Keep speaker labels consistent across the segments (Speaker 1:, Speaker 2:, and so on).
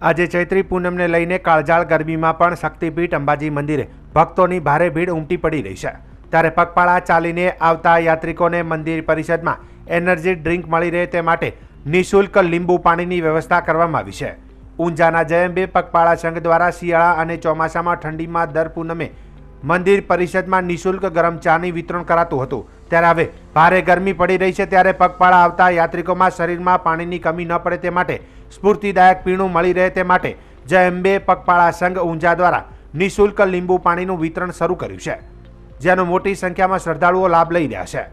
Speaker 1: આજે ચૈત્રી પૂનમને લઈને કાળઝાળ ગરમીમાં પણ શક્તિપીઠ અંબાજી મંદિરે ભક્તોની ભારે ભીડ ઉમટી પડી રહી છે। ત્યારે પગપાળા ચાલીને આવતા યાત્રિકોને મંદિર પરિષદમાં એનર્જી ડ્રિંક મળી રહે તે માટે નિઃશુલ્ક લીંબુ પાણીની વ્યવસ્થા કરવામાં આવી છે। ઊંઝાના જયંબે પગપાળા સંઘ દ્વારા શિયાળા અને ચોમાસામાં ઠંડીમાં દર પૂનમે મંદિર પરિષદમાં નિઃશુલ્ક ગરમ ચાની વિતરણ કરાતું હતું। ત્યારે હવે ભારે ગરમી પડી રહી છે, ત્યારે પગપાળા આવતા યાત્રિકોમાં શરીરમાં પાણીની કમી ન પડે તે માટે સ્ફૂર્તિદાયક પીણું મળી રહે તે માટે જયંબે પગપાળા સંઘ ઊંઝા દ્વારા નિઃશુલ્ક લીંબુ પાણીનું વિતરણ શરૂ કર્યું છે, જેનો મોટી સંખ્યામાં શ્રદ્ધાળુઓ લાભ લઈ રહ્યા છે।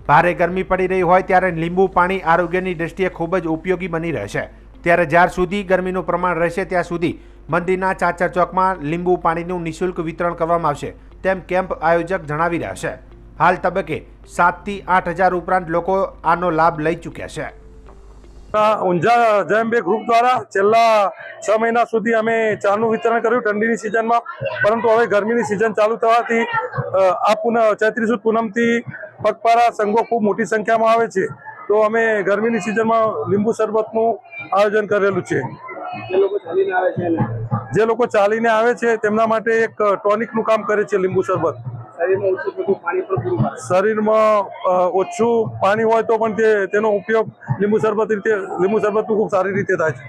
Speaker 1: ભારે ગરમી પડી રહી હોય ત્યારે લીંબુ પાણી આરોગ્યની દ્રષ્ટિએ ખૂબ જ ઉપયોગી બની રહેશે। ત્યારે જ્યાર સુધી ગરમીનું પ્રમાણ રહેશે ત્યાં સુધી મંદિરના ચાચર ચોકમાં લીંબુ પાણીનું નિઃશુલ્ક વિતરણ કરવામાં આવશે, તેમ કેમ્પ આયોજક જણાવી રહ્યા છે। હાલ તબક્કે 7 થી 8 હજાર ઉપરાંત લોકો આનો લાભ લઈ ચૂક્યા છે।
Speaker 2: ઊંઝા જયંબે ગ્રુપ દ્વારા છેલ્લા 6 મહિના સુધી અમે ચાનું વિતરણ કર્યું ઠંડીની સિઝનમાં, પરંતુ હવે ગરમીની સિઝન ચાલુ થવાથી આ ચૈત્રી સુદ પૂનમથી પગપાળા સંઘો ખૂબ મોટી સંખ્યામાં આવે છે, તો અમે ગરમીની સિઝનમાં લીંબુ શરબતનું આયોજન કરેલું છે। જે લોકો ચાલીને આવે છે તેમના માટે એક ટોનિકનું કામ કરે છે લીંબુ શરબત। શરીરમાં ઓછું પાણી હોય તો પણ તેનો ઉપયોગ લીંબુ શરબતનું ખૂબ સારી રીતે થાય છે।